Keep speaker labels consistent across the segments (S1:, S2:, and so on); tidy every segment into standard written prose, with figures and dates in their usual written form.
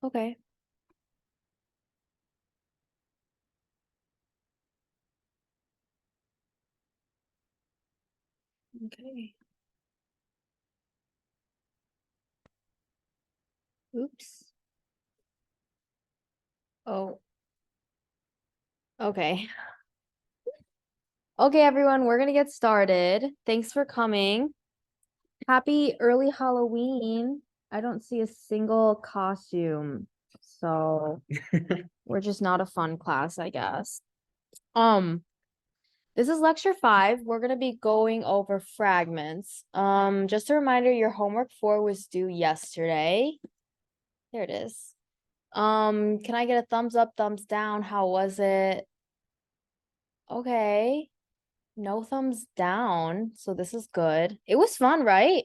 S1: Okay. Okay. Oops. Oh, okay. Okay, everyone, we're gonna get started. Thanks for coming. Happy early Halloween. I don't see a single costume, so we're just not a fun class, I guess. Um, this is lecture 5. We're gonna be going over fragments. Just a reminder, your homework 4 was due yesterday. There it is. Can I get a thumbs up, thumbs down? How was it? Okay. No thumbs down, so this is good. It was fun, right?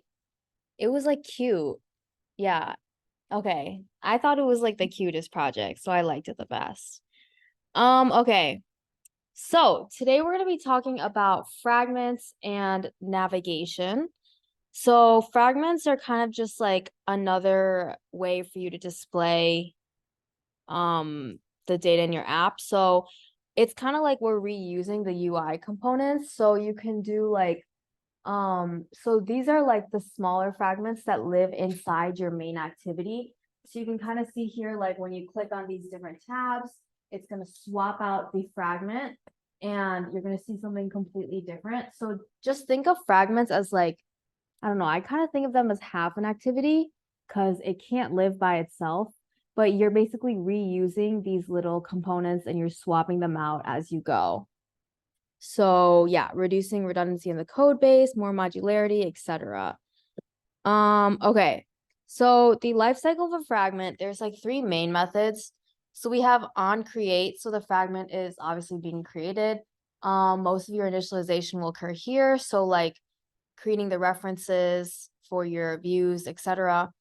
S1: It was like cute. Yeah. Okay. I thought it was like the cutest project, so I liked it the best. Okay. So today we're going to be talking about fragments and navigation. So fragments are kind of just like another way for you to display the data in your app. So it's kind of like we're reusing the UI components. So you can do like so these are like the smaller fragments that live inside your main activity. So you can kind of see here, like when you click on these different tabs, it's going to swap out the fragment and you're going to see something completely different. So just think of fragments as like, I don't know, I kind of think of them as half an activity because it can't live by itself, but you're basically reusing these little components and you're swapping them out as you go. So yeah, reducing redundancy in the code base, more modularity, etc. Okay. So the life cycle of a fragment, there's like 3 main methods. So we have on create. So the fragment is obviously being created. Most of your initialization will occur here. So like creating the references for your views, etc.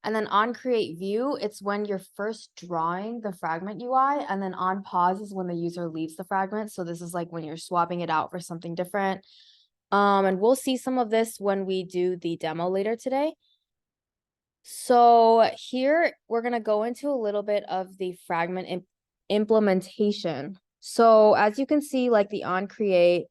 S1: And then on create view, it's when you're first drawing the fragment UI, and then on pause is when the user leaves the fragment. So this is like when you're swapping it out for something different. And we'll see some of this when we do the demo later today. So here we're going to go into a little bit of the fragment implementation. So as you can see, like the on create,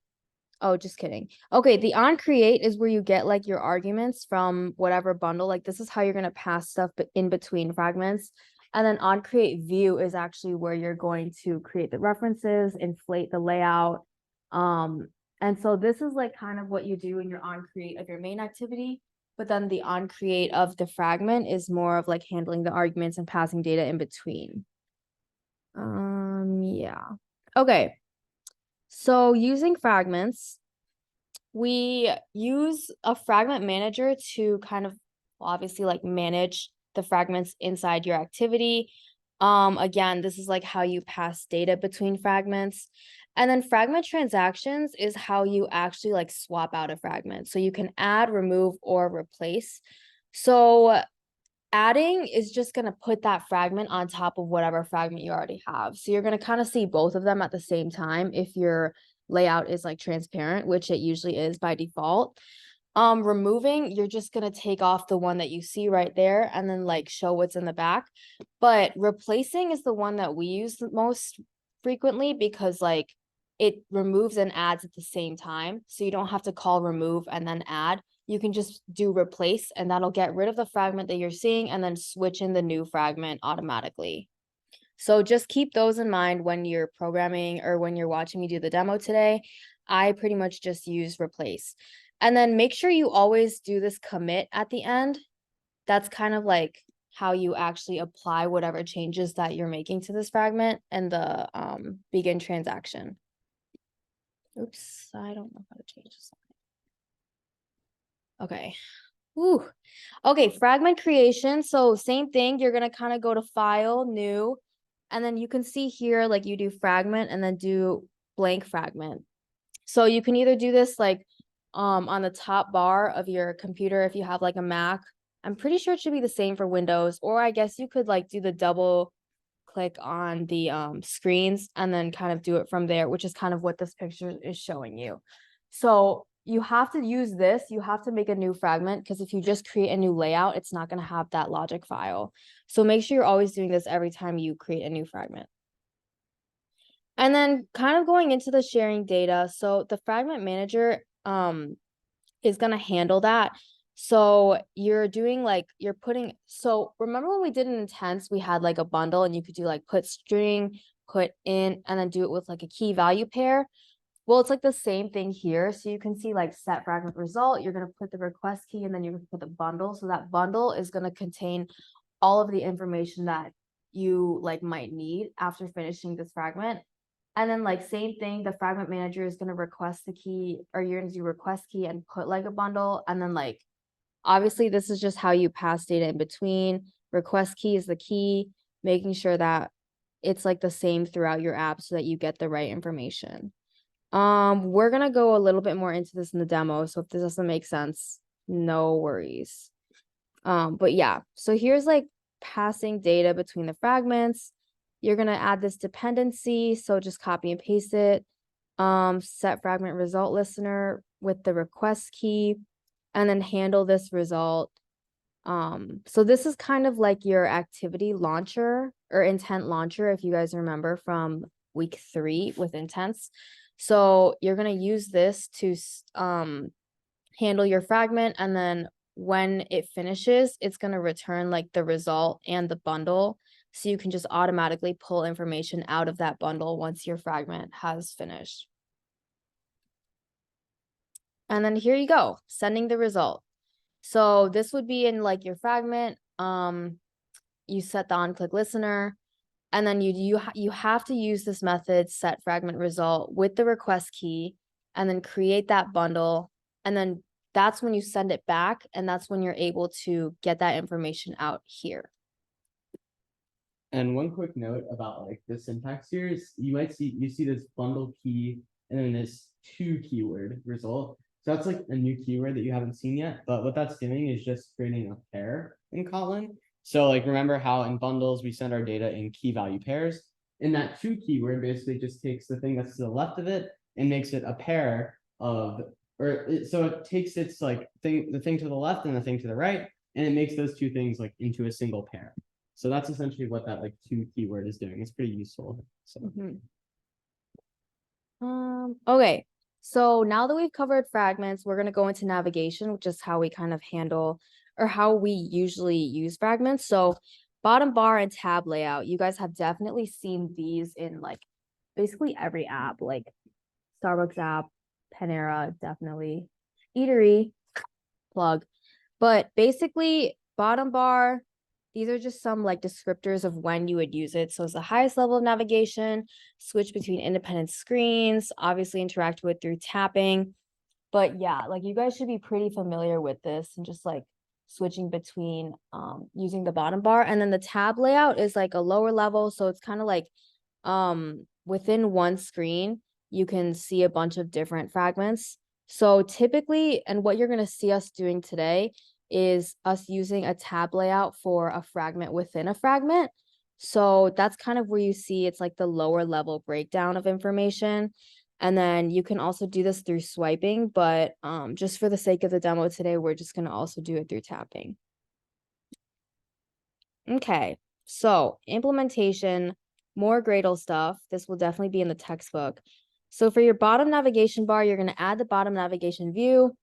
S1: oh, just kidding. Okay, the on create is where you get like your arguments from whatever bundle. Like this is how you're going to pass stuff in between fragments. And then on create view is actually where you're going to create the references, inflate the layout. And so this is like kind of what you do in your on create of your main activity. But then the on create of the fragment is more of like handling the arguments and passing data in between. Yeah. Okay. So using fragments, we use a fragment manager to kind of obviously like manage the fragments inside your activity. Again, this is like how you pass data between fragments. And then fragment transactions is how you actually like swap out a fragment. So you can add, remove, or replace. So adding is just going to put that fragment on top of whatever fragment you already have. So you're going to kind of see both of them at the same time if your layout is like transparent, which it usually is by default. Removing, you're just going to take off the one that you see right there and then like show what's in the back. But replacing is the one that we use the most frequently because like it removes and adds at the same time. So you don't have to call remove and then add. You can just do replace and that'll get rid of the fragment that you're seeing and then switch in the new fragment automatically. So just keep those in mind when you're programming or when you're watching me do the demo today. I pretty much just use replace. And then make sure you always do this commit at the end. That's kind of like how you actually apply whatever changes that you're making to this fragment and the begin transaction. Oops, I don't know how to change this. Okay. Ooh. Okay, fragment creation. So same thing, you're gonna kind of go to file, new, and then you can see here, like you do fragment and then do blank fragment. So you can either do this like on the top bar of your computer if you have like a Mac. I'm pretty sure it should be the same for Windows, or I guess you could like do the double click on the screens and then kind of do it from there, which is kind of what this picture is showing you. So you have to use this, you have to make a new fragment, because if you just create a new layout, it's not going to have that logic file. So make sure you're always doing this every time you create a new fragment. And then kind of going into the sharing data. So the fragment manager is going to handle that. So you're doing like, you're putting, so remember when we did an intents, we had like a bundle and you could do like put string, put in, and then do it with like a key value pair. Well, it's like the same thing here. So you can see like set fragment result, you're going to put the request key and then you're going to put the bundle. So that bundle is going to contain all of the information that you like might need after finishing this fragment. And then like same thing, the fragment manager is going to request the key, or you're going to do request key and put like a bundle. And then like, obviously this is just how you pass data in between. Request key is the key, making sure that it's like the same throughout your app so that you get the right information. We're gonna go a little bit more into this in the demo, so if this doesn't make sense, no worries. But yeah, so here's like passing data between the fragments. You're gonna add this dependency, so just copy and paste it. Set fragment result listener with the request key, and then handle this result. So this is kind of like your activity launcher or intent launcher, if you guys remember from week 3 with intents. So you're going to use this to handle your fragment, and then when it finishes, it's going to return like the result and the bundle. So you can just automatically pull information out of that bundle once your fragment has finished. And then here you go, sending the result. So this would be in like your fragment. You set the on-click listener, and then you have to use this method set fragment result with the request key, and then create that bundle, and then that's when you send it back, and that's when you're able to get that information out here.
S2: And one quick note about like the syntax here is you see this bundle key and then this to keyword result. So that's like a new keyword that you haven't seen yet, but what that's doing is just creating a pair in Kotlin. So like remember how in bundles we send our data in key value pairs, and that to keyword basically just takes the thing that's to the left of it and makes it a pair of, so it takes its like the thing to the left and the thing to the right, and it makes those two things like into a single pair. So that's essentially what that like to keyword is doing. It's pretty useful. So
S1: okay. So now that we've covered fragments, we're going to go into navigation, which is how we kind of handle, or how we usually use fragments. So bottom bar and tab layout, you guys have definitely seen these in like basically every app, like Starbucks app, Panera, definitely, Eatery, plug. But basically bottom bar, these are just some like descriptors of when you would use it. So it's the highest level of navigation, switch between independent screens, obviously interact with through tapping. But yeah, like you guys should be pretty familiar with this and just like switching between using the bottom bar. And then the tab layout is like a lower level. So it's kind of like within one screen, you can see a bunch of different fragments. So typically, and what you're going to see us doing today is us using a tab layout for a fragment within a fragment. So that's kind of where you see it's like the lower level breakdown of information. And then you can also do this through swiping, but just for the sake of the demo today, we're just going to also do it through tapping. Okay, so implementation, more Gradle stuff. This will definitely be in the textbook. So for your bottom navigation bar, you're going to add the bottom navigation view.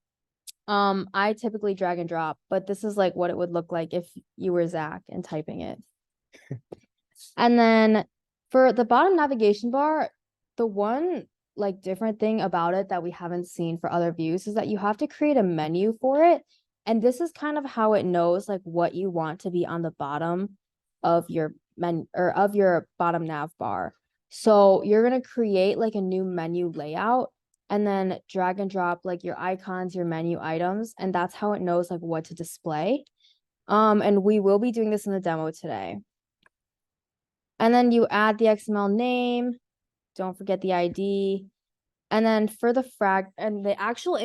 S1: I typically drag and drop, but this is like what it would look like if you were Zach and typing it. And then for the bottom navigation bar, the one like different thing about it that we haven't seen for other views is that you have to create a menu for it. And this is kind of how it knows like what you want to be on the bottom of your menu or of your bottom nav bar. So you're going to create like a new menu layout and then drag and drop like your icons, your menu items, and that's how it knows like what to display. And we will be doing this in the demo today. And then you add the XML name, don't forget the ID. And then for the the actual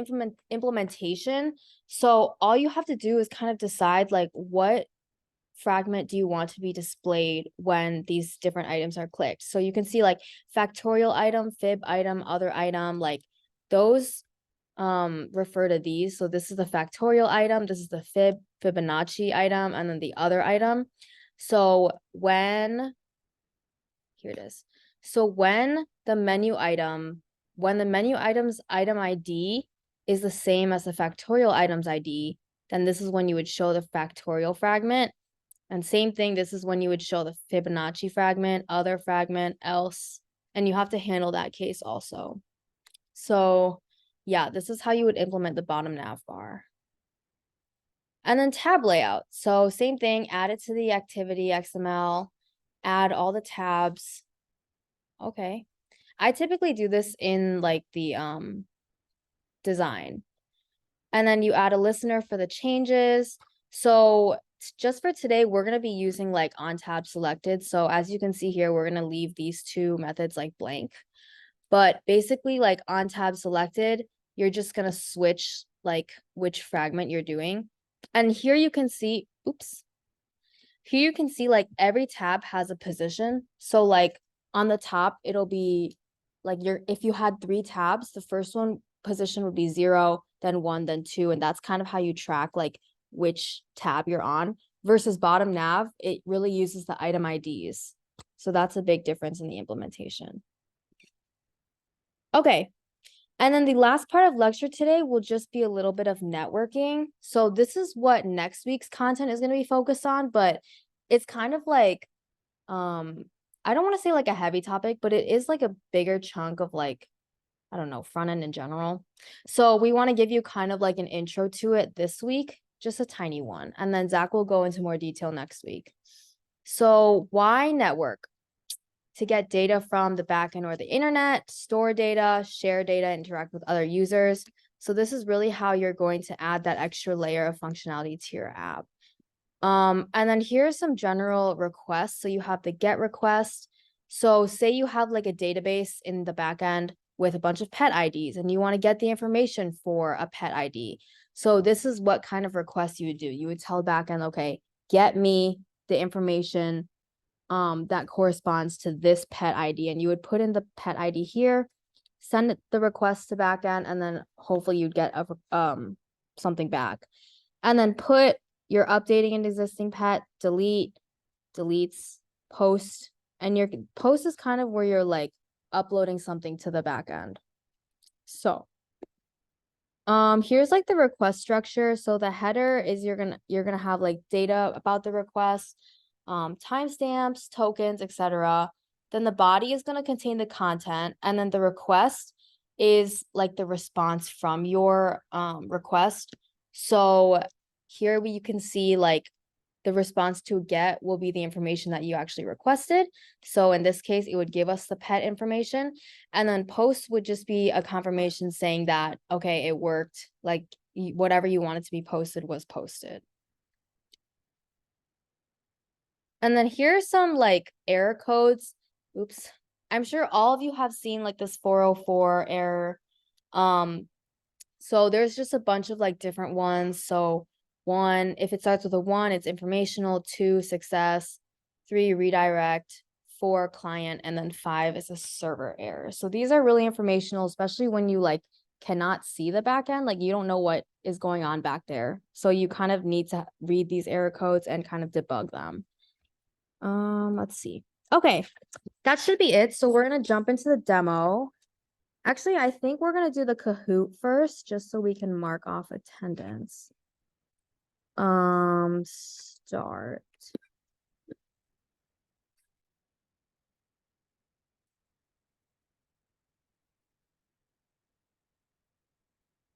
S1: implementation, so all you have to do is kind of decide like what fragment do you want to be displayed when these different items are clicked. So you can see like factorial item, fib item, other item, like those refer to these. So this is the factorial item, this is the Fibonacci item, and then the other item. So when, here it is. So when the menu item's item ID is the same as the factorial item's ID, then this is when you would show the factorial fragment. And same thing, this is when you would show the Fibonacci fragment, other fragment, else, and you have to handle that case also. So yeah, this is how you would implement the bottom nav bar. And then tab layout. So same thing, add it to the activity XML, add all the tabs. Okay. I typically do this in like the design. And then you add a listener for the changes. So just for today, we're going to be using like on tab selected. So as you can see here, we're going to leave these two methods like blank. But basically like on tab selected, you're just going to switch like which fragment you're doing. And here you can see, oops. Here you can see like every tab has a position. So like on the top, it'll be like if you had 3 tabs, the first one position would be 0, then 1, then 2. And that's kind of how you track like which tab you're on. Versus bottom nav, it really uses the item IDs. So that's a big difference in the implementation. Okay. And then the last part of lecture today will just be a little bit of networking. So this is what next week's content is going to be focused on, but it's kind of like, I don't want to say like a heavy topic, but it is like a bigger chunk of like, I don't know, front end in general. So we want to give you kind of like an intro to it this week, just a tiny one. And then Zach will go into more detail next week. So why network? To get data from the backend or the internet, store data, share data, interact with other users. So this is really how you're going to add that extra layer of functionality to your app. And then here's some general requests. So you have the get request. So say you have like a database in the backend with a bunch of pet IDs and you want to get the information for a pet ID. So this is what kind of request you would do. You would tell backend, okay, get me the information that corresponds to this pet ID, and you would put in the pet ID here, send the request to backend, and then hopefully you'd get a something back. And then put your updating an existing pet, delete, deletes, post, and your post is kind of where you're like uploading something to the backend. So here's like the request structure. So the header is you're gonna have like data about the request, timestamps, tokens, etc. Then the body is going to contain the content, and then the request is like the response from your request. So here you can see like the response to get will be the information that you actually requested. So in this case, it would give us the pet information. And then post would just be a confirmation saying that, okay, it worked. Like whatever you wanted to be posted was posted. And then here's some like error codes. Oops. I'm sure all of you have seen like this 404 error. So there's just a bunch of like different ones. So 1, if it starts with a 1, it's informational, 2, success, 3, redirect, 4, client, and then 5 is a server error. So these are really informational, especially when you like cannot see the back end, like you don't know what is going on back there. So you kind of need to read these error codes and kind of debug them. Let's see. Okay, that should be it. So we're gonna jump into the demo. Actually, I think we're gonna do the Kahoot first, just so we can mark off attendance. Start.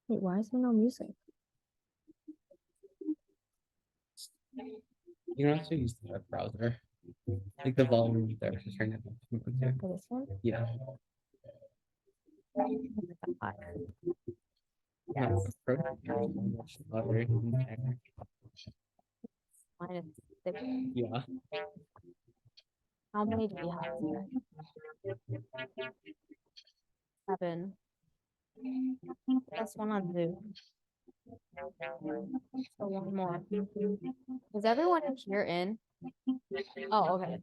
S1: Wait, why is there no music?
S2: You can also use the web browser. Like the volume there. Just turn it up.
S1: For this one?
S2: Yeah.
S1: Yes. Mine is 6.
S2: Yeah.
S1: How many do we have here? 7. That's one on Zoom. So one more. Is everyone here in? Oh, okay.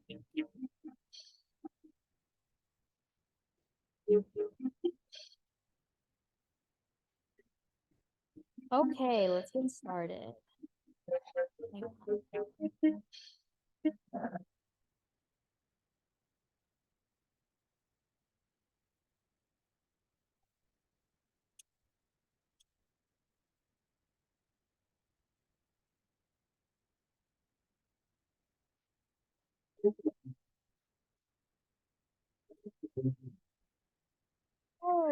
S1: Okay, let's get started. Hang on.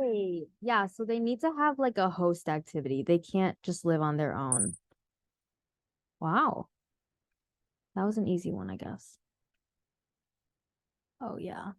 S1: Hey, yeah, so they need to have like a host activity. They can't just live on their own. Wow. That was an easy one, I guess. Oh, yeah.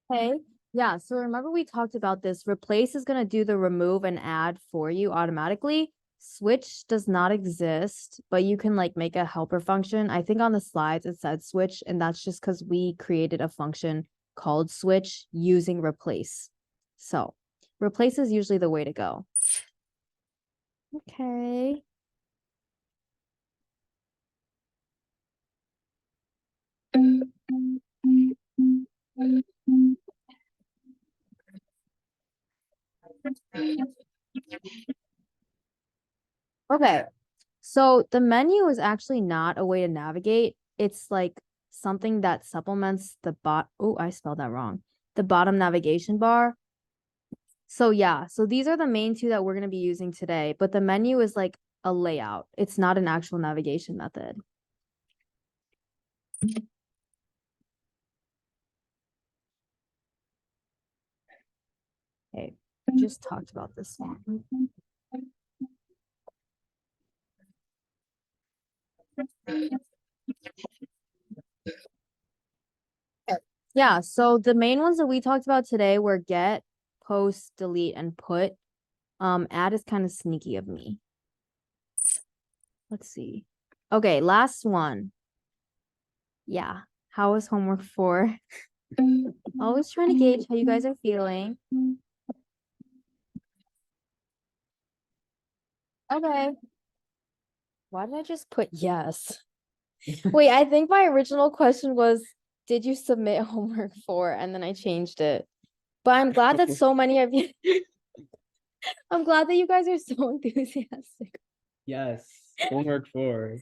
S1: Okay. Yeah, so remember we talked about this. Replace is going to do the remove and add for you automatically. Switch does not exist, but you can like make a helper function. I think on the slides it said switch, and that's just because we created a function called switch using replace. So replace is usually the way to go. Okay. Okay. So the menu is actually not a way to navigate. It's like something that supplements the oh, I spelled that wrong. The bottom navigation bar. So yeah, so these are the main two that we're going to be using today, but the menu is like a layout. It's not an actual navigation method. Okay, just talked about this one. Yeah, so the main ones that we talked about today were get, post, delete, and put. Add is kind of sneaky of me. Let's see. Okay, last one. Yeah. How was homework 4? Always trying to gauge how you guys are feeling. Okay. Why did I just put yes? Wait, I think my original question was, did you submit homework 4? And then I changed it. But I'm glad that so many of you, I'm glad that you guys are so enthusiastic.
S2: Yes, homework 4.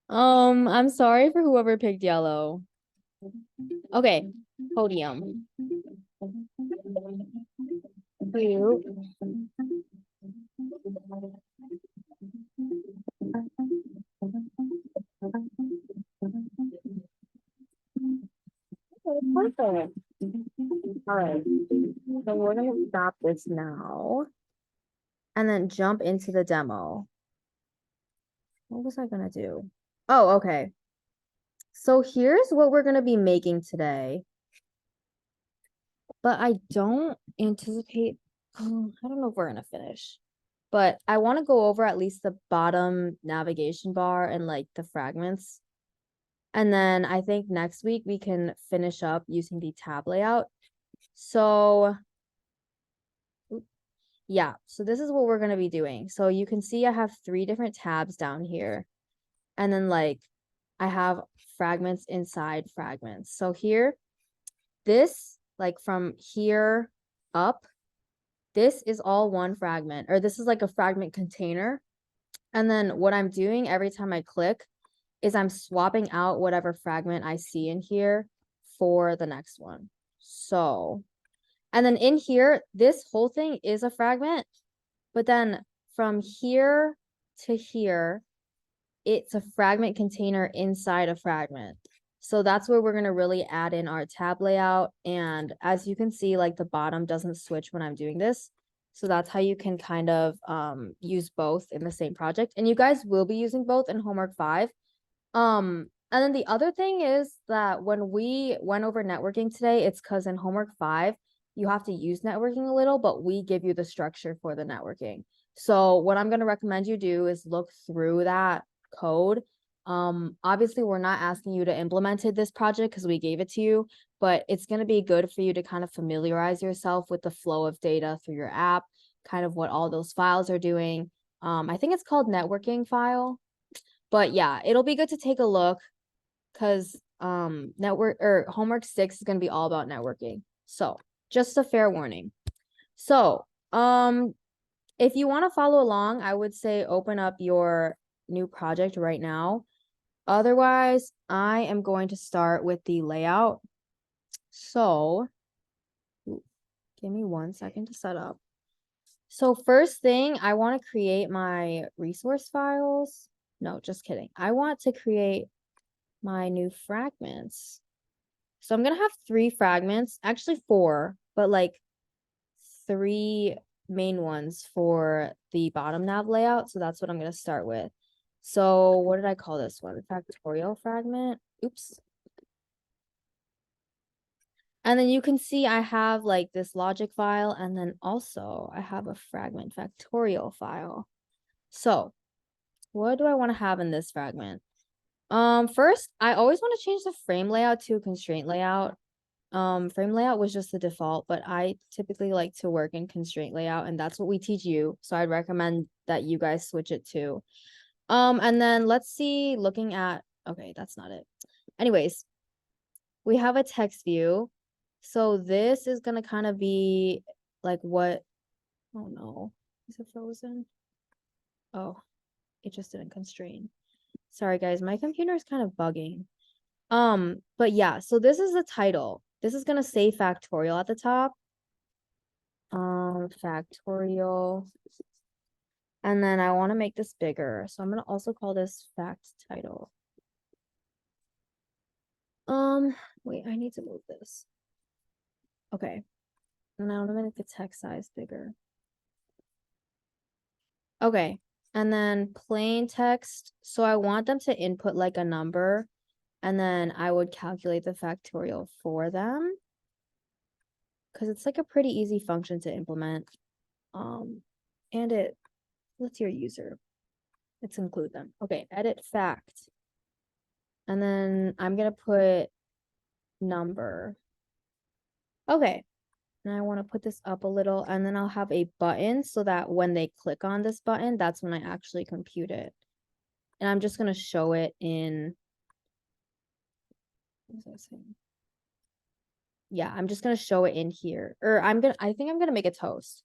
S1: I'm sorry for whoever picked yellow. Okay, podium. Cute. Okay, perfect. All right. So we're gonna stop this now and then jump into the demo. What was I gonna do? Oh, okay. So here's what we're gonna be making today. But I don't anticipate, I don't know if we're gonna finish. But I want to go over at least the bottom navigation bar and like the fragments. And then I think next week we can finish up using the tab layout. So yeah, so this is what we're going to be doing. So you can see I have 3 different tabs down here. And then like I have fragments inside fragments. So here, this like from here up, this is all one fragment, or this is like a fragment container. And then what I'm doing every time I click is I'm swapping out whatever fragment I see in here for the next one. So, and then in here, this whole thing is a fragment, but then from here to here, it's a fragment container inside a fragment. So that's where we're going to really add in our tab layout. And as you can see, like the bottom doesn't switch when I'm doing this. So that's how you can kind of use both in the same project. And you guys will be using both in homework 5. And then the other thing is that when we went over networking today, it's because in homework 5, you have to use networking a little, but we give you the structure for the networking. So what I'm going to recommend you do is look through that code. Obviously we're not asking you to implement this project because we gave it to you, but it's going to be good for you to kind of familiarize yourself with the flow of data through your app, kind of what all those files are doing. I think it's called networking file. But yeah, it'll be good to take a look because network or homework 6 is going to be all about networking. So just a fair warning. So if you want to follow along, I would say open up your new project right now. Otherwise, I am going to start with the layout. So give me 1 second to set up. So first thing, I want to create my resource files. No, just kidding. I want to create my new fragments. So I'm going to have 3 fragments, actually 4, but like 3 main ones for the bottom nav layout. So that's what I'm going to start with. So what did I call this one? Factorial fragment. Oops. And then you can see I have like this logic file, and then also I have a fragment factorial file. So what do I want to have in this fragment? First, I always want to change the frame layout to a constraint layout. Frame layout was just the default, but I typically like to work in constraint layout, and that's what we teach you. So I'd recommend that you guys switch it to. And then let's see, looking at, okay, that's not it. Anyways, we have a text view. So this is gonna kind of be like what, oh no, is it frozen? Oh, it just didn't constrain. Sorry guys, my computer is kind of bugging. But yeah, so this is the title. This is gonna say factorial at the top. Factorial. And then I want to make this bigger. So I'm gonna also call this fact title. Wait, I need to move this. Okay. Now I'm gonna make the text size bigger. Okay. And then plain text. So I want them to input like a number, and then I would calculate the factorial for them. Because it's like a pretty easy function to implement. And it lets your user. Let's include them. Okay, edit fact. And then I'm gonna put number. Okay. And I want to put this up a little, and then I'll have a button so that when they click on this button, that's when I actually compute it. And I'm just gonna show it in, what was I saying? Yeah, I'm just gonna show it in here. Or I think I'm gonna make a toast.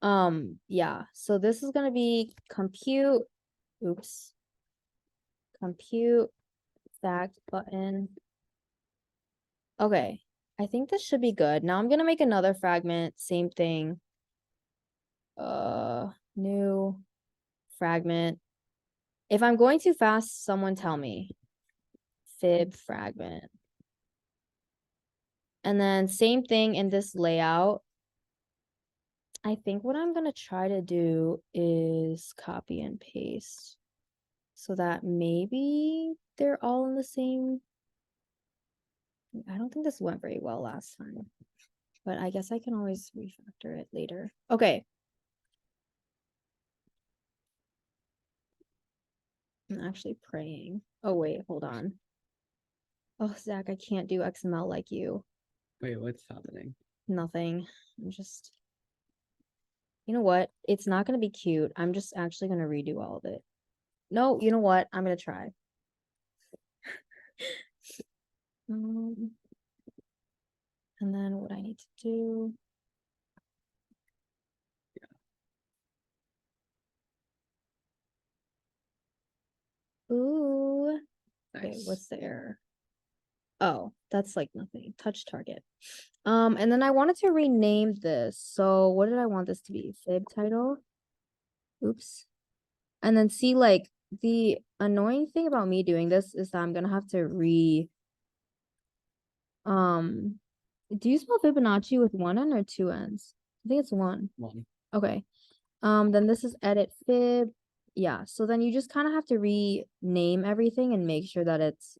S1: Yeah, so this is gonna be compute, oops, compute fact button. Okay, I think this should be good. Now I'm gonna make another fragment, same thing. New fragment. If I'm going too fast, someone tell me. Fib fragment. And then same thing in this layout. I think what I'm gonna try to do is copy and paste so that maybe they're all in the same. I don't think this went very well last time, but I guess I can always refactor it later. Okay. I'm actually praying. Oh, wait, hold on. Oh, Zach, I can't do XML like you.
S2: Wait, what's happening?
S1: Nothing. I'm just, you know what? It's not going to be cute. I'm just actually going to redo all of it. No, you know what? I'm going to try. And then what I need to do. Ooh. Okay,
S2: Nice.
S1: what's the error? Oh, that's like nothing. Touch target. And then I wanted to rename this. So what did I want this to be? Fib title? Oops. And then see, like, the annoying thing about me doing this is that I'm gonna have to do you spell Fibonacci with 1 N or 2 N's? I think it's 1.
S2: One.
S1: Okay. Then this is edit fib. Yeah, so then you just kind of have to rename everything and make sure that it's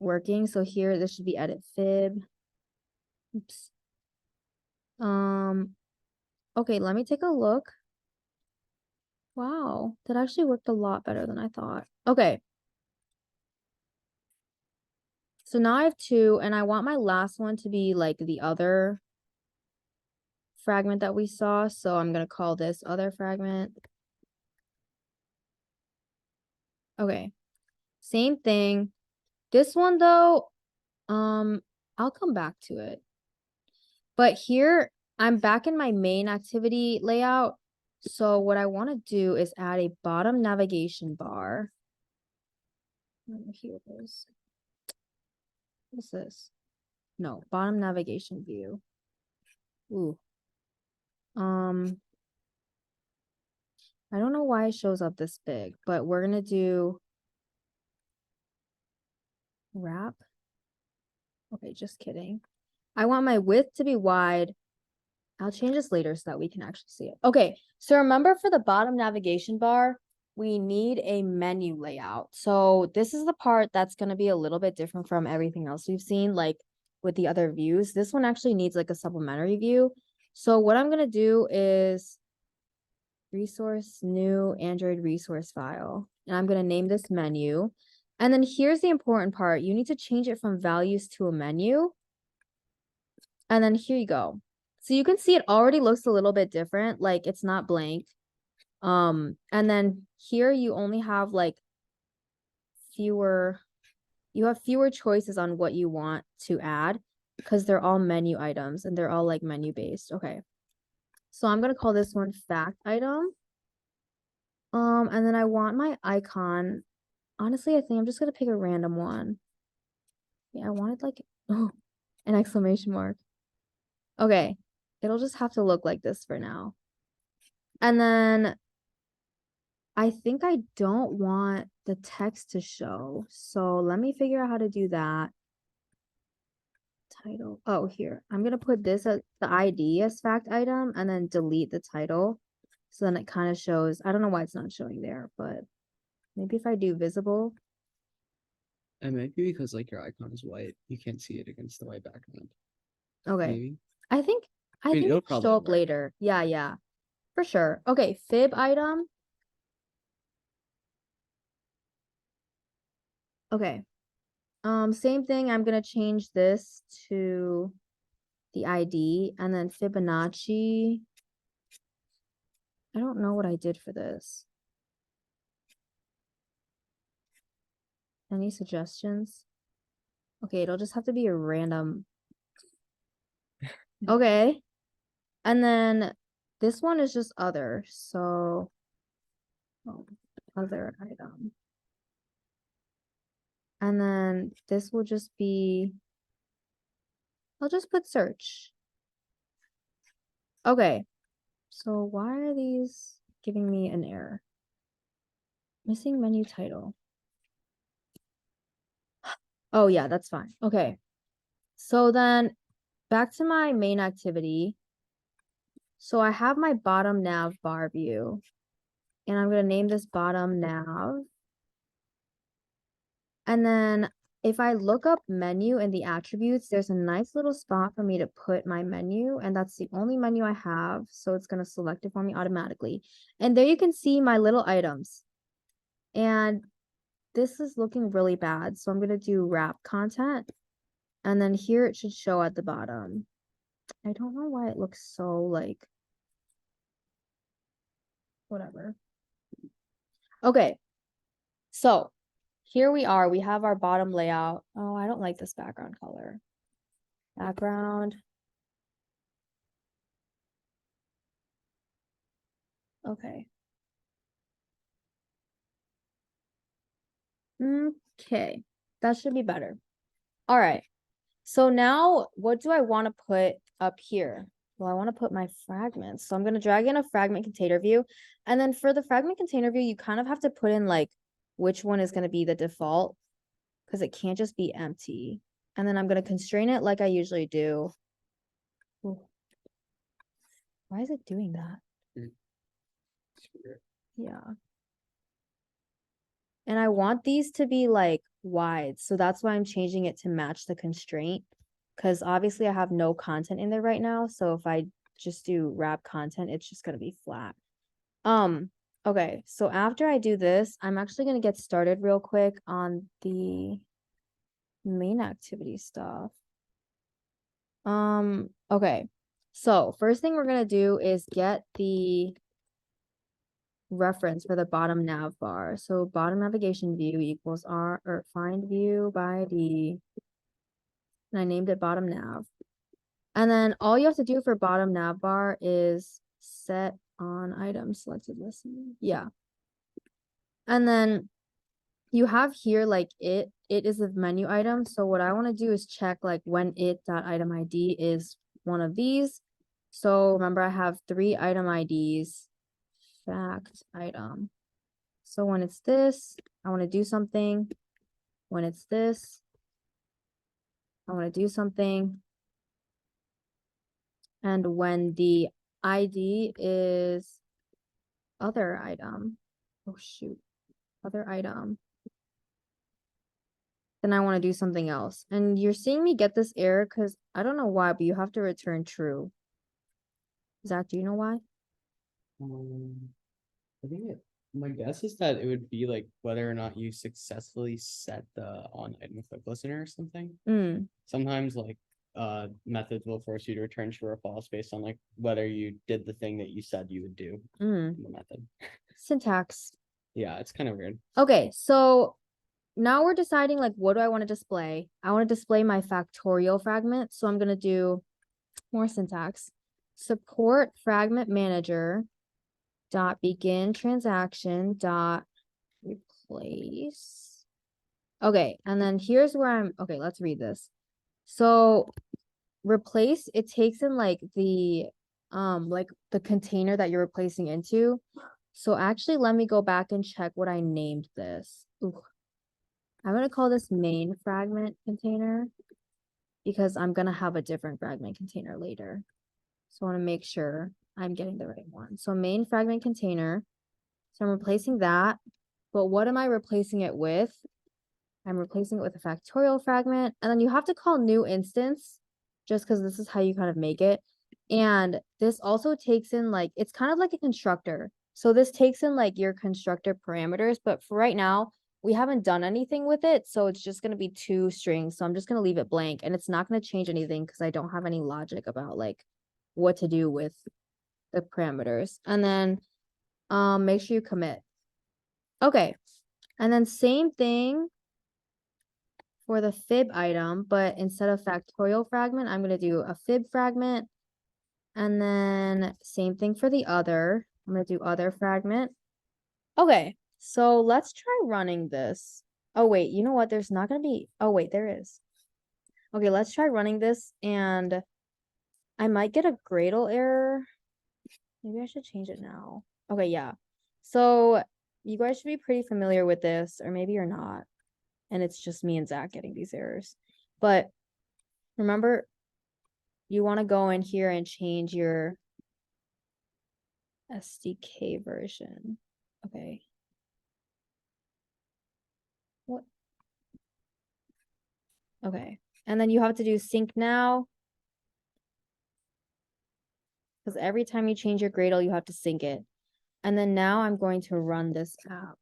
S1: working. So here, this should be edit fib. Oops. Okay, let me take a look. Wow, that actually worked a lot better than I thought. Okay. So now I have 2, and I want my last one to be like the other fragment that we saw. So I'm gonna call this other fragment. Okay. Same thing. This one though, I'll come back to it. But here I'm back in my main activity layout. So what I want to do is add a bottom navigation bar. Here it is. What's this? No, bottom navigation view. Ooh. I don't know why it shows up this big, but we're gonna do wrap. Okay, just kidding. I want my width to be wide. I'll change this later so that we can actually see it. Okay, so remember for the bottom navigation bar, we need a menu layout. So this is the part that's going to be a little bit different from everything else we've seen, like with the other views. This one actually needs like a supplementary view. So what I'm going to do is resource, new Android resource file. And I'm going to name this menu. And then here's the important part. You need to change it from values to a menu. And then here you go. So you can see it already looks a little bit different. Like it's not blank. And then here you only have like fewer choices on what you want to add because they're all menu items and they're all like menu based. Okay. So I'm gonna call this one fact item. And then I want my icon. Honestly, I think I'm just gonna pick a random one. Yeah, I wanted like oh, an exclamation mark. Okay. It'll just have to look like this for now. And then I think I don't want the text to show. So let me figure out how to do that. Title. Oh, here. I'm going to put this as the ID as fact item and then delete the title. So then it kind of shows. I don't know why it's not showing there, but maybe if I do visible.
S3: It might be because like your icon is white. You can't see it against the white background.
S1: Okay.
S3: Maybe.
S1: I think
S3: mean, it'll
S1: it'll
S3: probably
S1: show up
S3: work.
S1: later. Yeah, yeah. For sure. Okay, fib item. Okay. Same thing. I'm gonna change this to the ID and then Fibonacci. I don't know what I did for this. Any suggestions? Okay, it'll just have to be a random. Okay. And then this one is just other. So other item. And then this will just be, I'll just put search. Okay. So why are these giving me an error? Missing menu title. Oh yeah, that's fine. Okay. So then back to my main activity. So I have my bottom nav bar view. And I'm going to name this bottom nav. And then if I look up menu in the attributes, there's a nice little spot for me to put my menu. And that's the only menu I have. So it's going to select it for me automatically. And there you can see my little items. And this is looking really bad. So I'm going to do wrap content. And then here it should show at the bottom. I don't know why it looks so like, whatever. Okay. So here we are. We have our bottom layout. Oh, I don't like this background color. Background. Okay. Okay. That should be better. All right. So now what do I want to put up here? Well, I want to put my fragments. So I'm going to drag in a fragment container view. And then for the fragment container view, you kind of have to put in like which one is going to be the default because it can't just be empty. And then I'm going to constrain it like I usually do. Ooh. Why is it doing that? Yeah. And I want these to be like wide. So that's why I'm changing it to match the constraint. Because obviously I have no content in there right now. So if I just do wrap content, it's just gonna be flat. Okay, so after I do this, I'm actually gonna get started real quick on the main activity stuff. Okay. So first thing we're gonna do is get the reference for the bottom nav bar. So bottom navigation view equals R or find view by D. And I named it bottom nav. And then all you have to do for bottom nav bar is set on item selected listen. Yeah. And then you have here like it is a menu item. So what I want to do is check like when it.item ID is one of these. So remember I have 3 item IDs. Fact item. So when it's this, I want to do something. When it's this, I want to do something. And when the ID is other item, oh shoot, other item, then I want to do something else. And you're seeing me get this error because I don't know why, but you have to return true. Zach, do you know why?
S3: I think my guess is that it would be like whether or not you successfully set the on item quick listener or something. Sometimes like methods will force you to return true or false based on like whether you did the thing that you said you would do in the method.
S1: Syntax.
S3: Yeah, it's kind of weird.
S1: Okay, so now we're deciding like what do I want to display? I want to display my factorial fragment. So I'm going to do more syntax. Support fragment manager dot begin transaction dot replace. Okay, and then here's where I'm okay, let's read this. So replace, it takes in like the container that you're replacing into. So actually let me go back and check what I named this. Ooh. I'm gonna call this main fragment container because I'm gonna have a different fragment container later. So I want to make sure I'm getting the right one. So main fragment container. So I'm replacing that. But what am I replacing it with? I'm replacing it with a factorial fragment. And then you have to call new instance just because this is how you kind of make it. And this also takes in like, it's kind of like a constructor. So this takes in like your constructor parameters. But for right now, we haven't done anything with it. So it's just going to be 2 strings. So I'm just going to leave it blank. And it's not going to change anything because I don't have any logic about like what to do with the parameters. And then make sure you commit. Okay. And then same thing for the fib item, but instead of factorial fragment, I'm going to do a fib fragment. And then same thing for the other. I'm going to do other fragment. Okay. So let's try running this. Oh, wait, you know what? There's not going to be, oh, wait, there is. Okay, let's try running this and I might get a Gradle error. Maybe I should change it now. Okay, yeah. So you guys should be pretty familiar with this, or maybe you're not. And it's just me and Zach getting these errors. But remember, you want to go in here and change your SDK version. Okay. What? Okay. And then you have to do sync now. Because every time you change your Gradle, you have to sync it. And then now I'm going to run this app.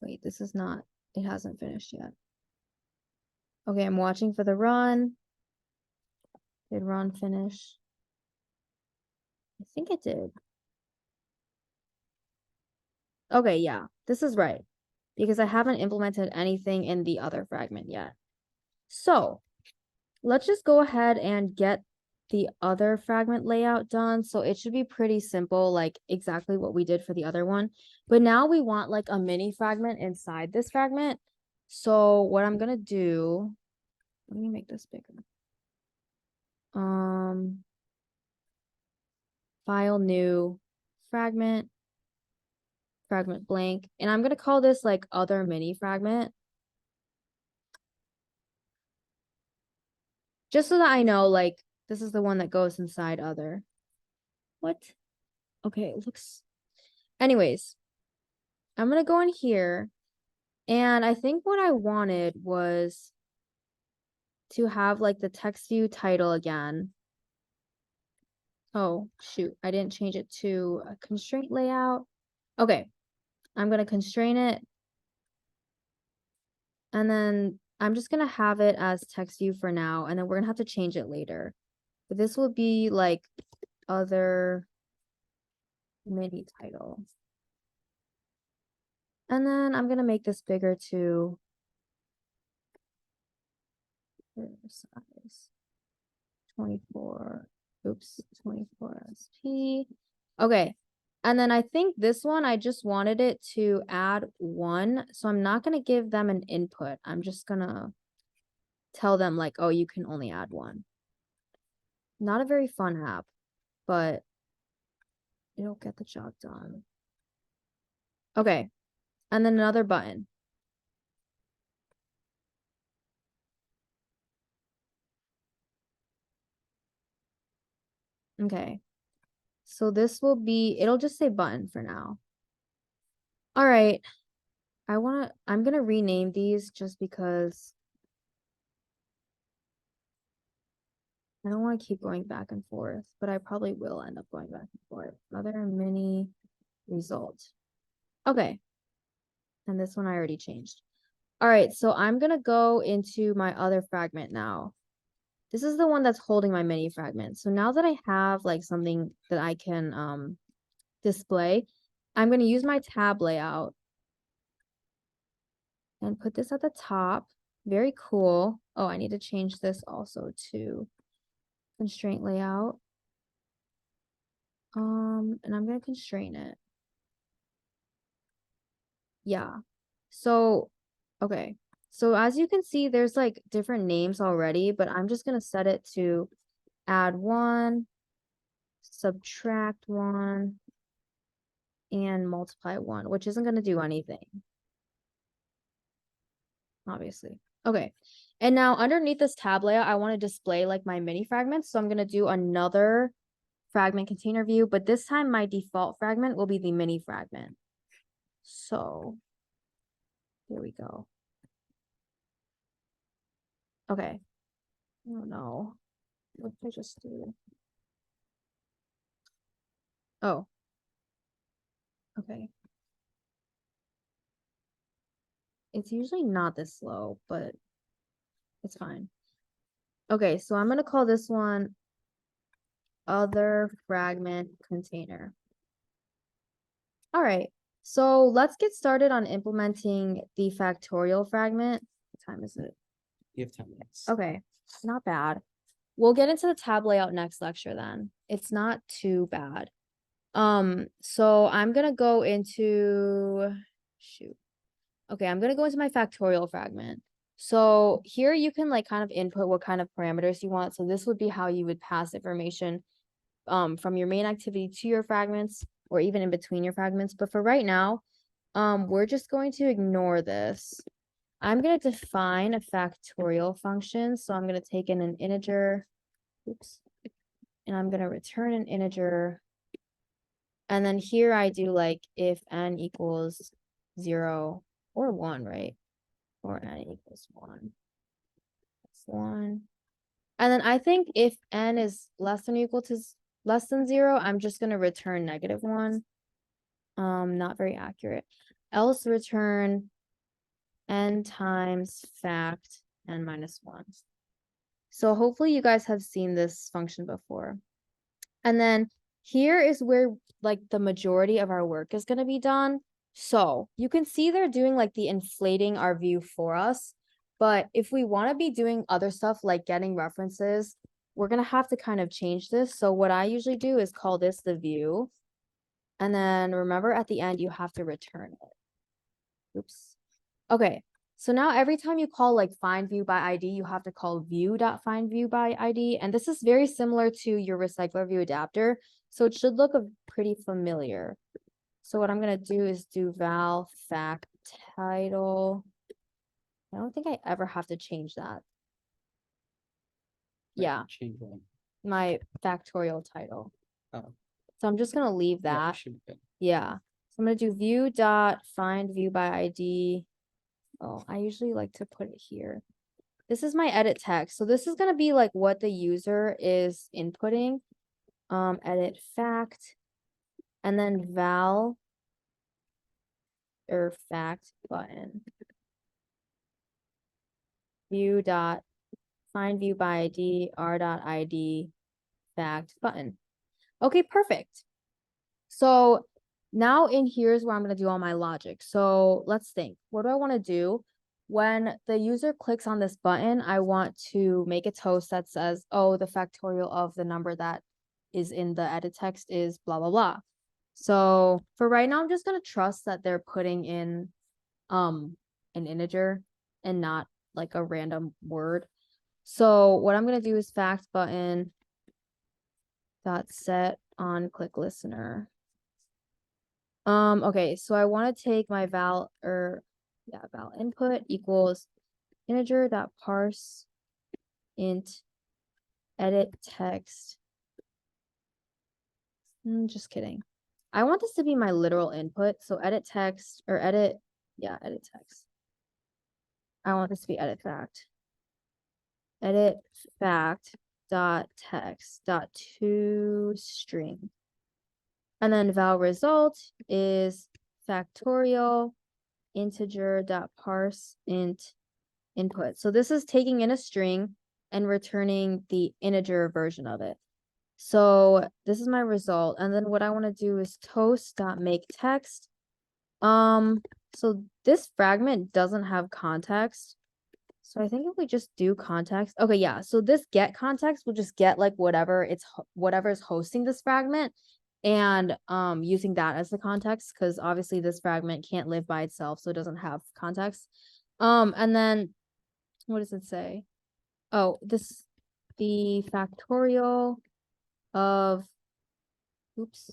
S1: Wait, this is not, it hasn't finished yet. Okay, I'm watching for the run. Did run finish? I think it did. Okay, yeah, this is right. Because I haven't implemented anything in the other fragment yet. So let's just go ahead and get the other fragment layout done. So it should be pretty simple, like exactly what we did for the other one. But now we want like a mini fragment inside this fragment. So what I'm gonna do, let me make this bigger. File new fragment blank. And I'm gonna call this like other mini fragment. Just so that I know, like, this is the one that goes inside other. What? Okay, it looks... Anyways, I'm gonna go in here. And I think what I wanted was to have, like, the text view title again. Oh, shoot. I didn't change it to a constraint layout. Okay. I'm gonna constrain it. And then I'm just gonna have it as text view for now. And then we're gonna have to change it later. But this will be, like, other mini title. And then I'm gonna make this bigger too. Size 24. Oops, 24 SP. Okay. And then I think this one, I just wanted it to add 1. So I'm not going to give them an input. I'm just going to tell them like, oh, you can only add 1. Not a very fun app, but it'll get the job done. Okay. And then another button. Okay. So this will be, it'll just say button for now. All right. I'm going to rename these just because I don't want to keep going back and forth, but I probably will end up going back and forth. Another mini result. Okay. And this one I already changed. All right, so I'm going to go into my other fragment now. This is the one that's holding my mini fragment. So now that I have like something that I can display, I'm going to use my tab layout and put this at the top. Very cool. Oh, I need to change this also to constraint layout. And I'm going to constrain it. Yeah. So, okay. So as you can see, there's like different names already, but I'm just going to set it to add 1, subtract 1, and multiply 1, which isn't going to do anything. Obviously. Okay. And now underneath this tab layout, I want to display like my mini fragments. So I'm going to do another fragment container view, but this time my default fragment will be the mini fragment. So here we go. Okay. Oh no. What did I just do? Oh. Okay. It's usually not this slow, but it's fine. Okay, so I'm going to call this one other fragment container. All right, so let's get started on implementing the factorial fragment. What time is it?
S3: You have 10 minutes.
S1: Okay, not bad. We'll get into the tab layout next lecture then. It's not too bad. So I'm gonna go into, shoot. Okay, I'm gonna go into my factorial fragment. So here you can like kind of input what kind of parameters you want. So this would be how you would pass information from your main activity to your fragments or even in between your fragments. But for right now, we're just going to ignore this. I'm going to define a factorial function. So I'm going to take in an integer. Oops. And I'm going to return an integer. And then here I do like if n equals 0 or 1, right? Or n equals 1. That's 1. And then I think if n is less than or equal to less than 0, I'm just going to return -1. Not very accurate. Else return n times fact n minus 1. So hopefully you guys have seen this function before. And then here is where like the majority of our work is going to be done. So you can see they're doing like the inflating our view for us. But if we want to be doing other stuff like getting references, we're going to have to kind of change this. So what I usually do is call this the view. And then remember at the end, you have to return it. Oops. Okay. So now every time you call like find view by ID, you have to call view.find view by ID. And this is very similar to your recycler view adapter. So it should look pretty familiar. So what I'm going to do is do val fact title. I don't think I ever have to change that. Yeah,
S3: Change one.
S1: my factorial title.
S3: Oh.
S1: So I'm just going to leave
S3: Yeah,
S1: that.
S3: should be good.
S1: Yeah. So I'm going to do view dot find view by ID. Oh, I usually like to put it here. This is my edit text. So this is going to be like what the user is inputting. Edit fact. And then val or fact button. View dot find view by ID r dot ID fact button. Okay, perfect. So now in here's where I'm going to do all my logic. So let's think. What do I want to do? When the user clicks on this button, I want to make a toast that says, oh, the factorial of the number that is in the edit text is blah, blah, blah. So for right now, I'm just going to trust that they're putting in an integer and not like a random word. So what I'm going to do is fact button dot set on click listener. Okay, so I want to take my val input equals integer dot parse int edit text. Just kidding. I want this to be my literal input. So edit text or edit text. I want this to be edit fact. Edit fact dot text dot to string. And then val result is factorial integer dot parse int input. So this is taking in a string and returning the integer version of it. So this is my result. And then what I want to do is toast dot make text. So this fragment doesn't have context. So I think if we just do context, okay, yeah. So this get context will just get like whatever is hosting this fragment and using that as the context, because obviously this fragment can't live by itself, so it doesn't have context. And then what does it say? Oh, the factorial of oops.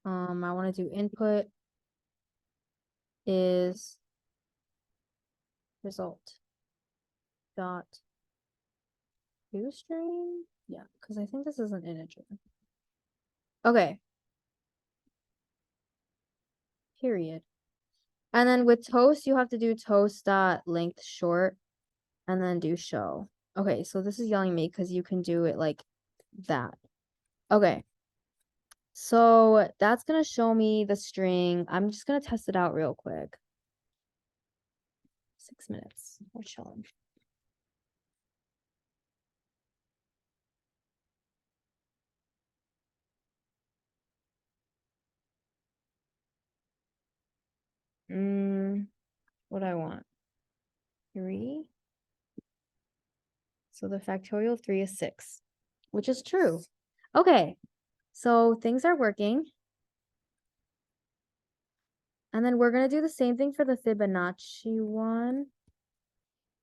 S1: I want to do input is result dot toString. Yeah, because I think this is an integer. Okay. Period. And then with toast, you have to do toast dot length short and then do show. Okay, so this is yelling me because you can do it like that. Okay. So that's gonna show me the string. I'm just gonna test it out real quick. 6 minutes. We're chilling. What do I want? 3. So the factorial of 3 is 6, which is true. Okay, so things are working. And then we're gonna do the same thing for the Fibonacci one.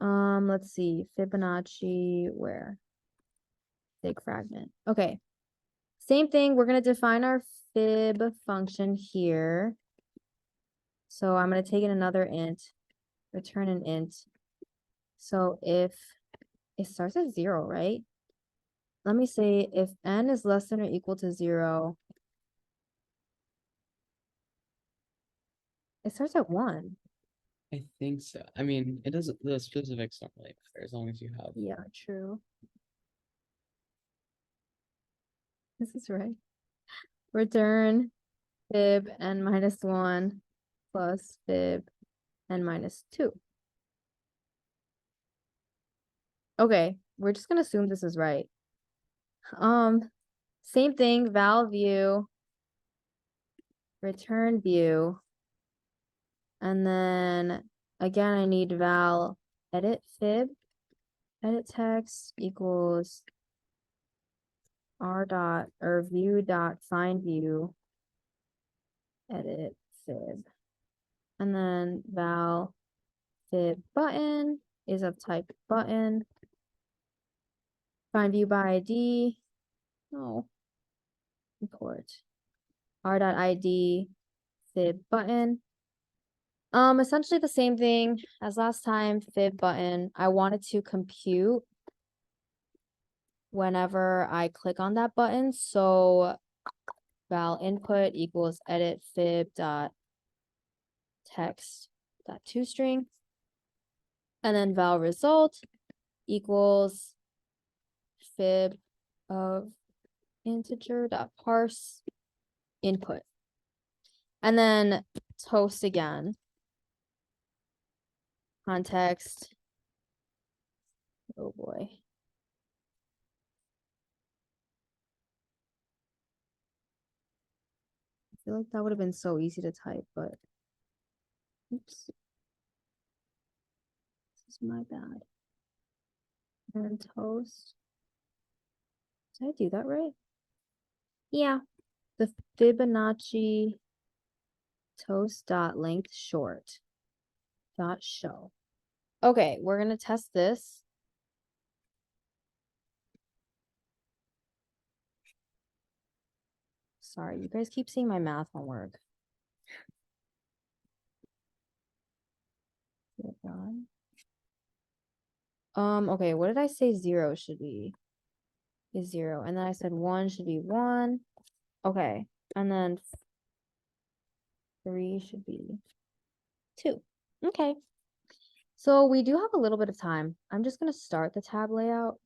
S1: Let's see, Fibonacci where? Big fragment. Okay. Same thing, we're gonna define our fib function here. So I'm gonna take in another int, return an int. So if it starts at 0, right? Let me say if n is less than or equal to 0, it starts at 1.
S3: I think so. I mean, it doesn't, the specifics don't really matter as long as you have.
S1: Yeah, true. This is right. Return fib n minus 1 plus fib n minus 2. Okay, we're just gonna assume this is right. Same thing, val view, return view, and then again I need val edit fib, edit text equals r dot or view dot find view, edit fib, and then val fib button is of type button, find view by ID, no, import r dot ID fib button. Essentially the same thing as last time, fib button. I wanted to compute whenever I click on that button. So val input equals edit fib dot text dot toString. And then val result equals fib of integer dot parse input. And then toast again. Context. Oh boy. feel like that would have been so easy to type, but oops. This is my bad. And toast. Did I do that right? Yeah. The Fibonacci toast dot length short dot show. Okay, we're gonna test this. Sorry, you guys keep seeing my math homework. Okay, what did I say 0 should be? Is 0. And then I said 1 should be 1. Okay, and then 3 should be 2. Okay. So we do have a little bit of time. I'm just gonna start the tab layout.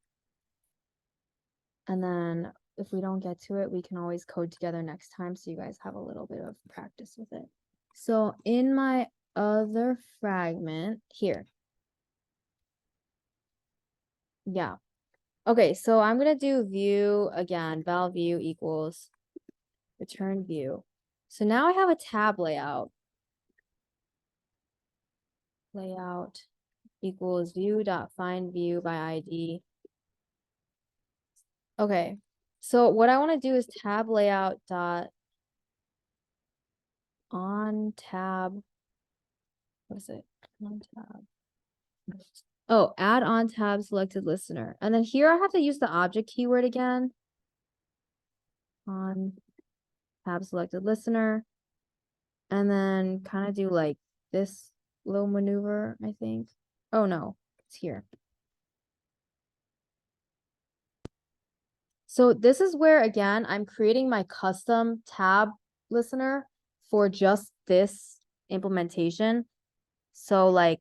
S1: And then if we don't get to it, we can always code together next time so you guys have a little bit of practice with it. So in my other fragment here. Yeah. Okay, so I'm gonna do view again, val view equals return view. So now I have a tab layout. Layout equals view dot find view by ID. Okay, so what I want to do is tab layout dot on tab. What is it? On tab. Oh, add on tab selected listener. And then here I have to use the object keyword again. On tab selected listener. And then kind of do like this little maneuver, I think. Oh no, it's here. So this is where, again, I'm creating my custom tab listener for just this implementation. So like,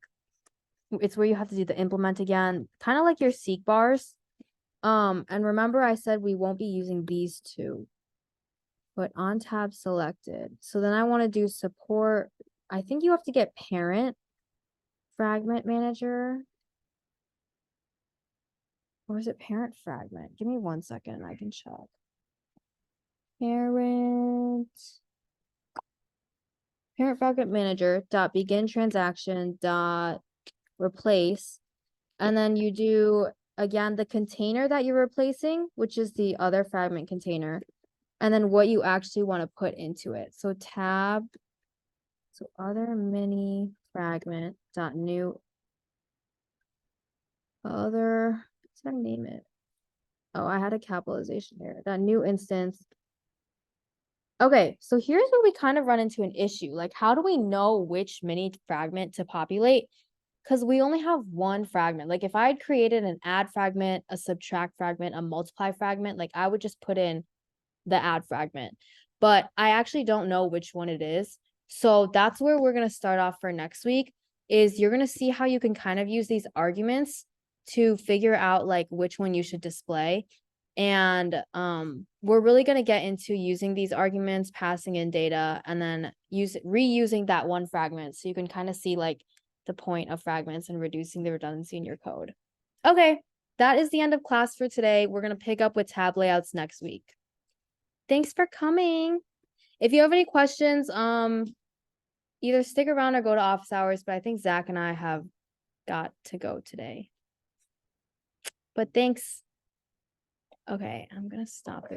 S1: it's where you have to do the implement again, kind of like your seek bars. And remember I said we won't be using these two, but on tab selected. So then I want to do support. I think you have to get parent fragment manager. Or is it parent fragment? Give me 1 second and I can check. Parent fragment manager dot begin transaction dot replace. And then you do again the container that you're replacing, which is the other fragment container, and then what you actually want to put into it. So tab, so other mini fragment dot new other, what's that name it? Oh, I had a capitalization there. That new instance. Okay, so here's where we kind of run into an issue. Like, how do we know which mini fragment to populate? Because we only have one fragment. Like, if I had created an add fragment, a subtract fragment, a multiply fragment, like I would just put in the add fragment. But I actually don't know which one it is. So that's where we're going to start off for next week, is you're going to see how you can kind of use these arguments to figure out like which one you should display. And we're really going to get into using these arguments, passing in data, and then reusing that one fragment so you can kind of see like the point of fragments and reducing the redundancy in your code. Okay, that is the end of class for today. We're going to pick up with tab layouts next week. Thanks for coming. If you have any questions, either stick around or go to office hours, but I think Zach and I have got to go today. But thanks. Okay, I'm gonna stop it.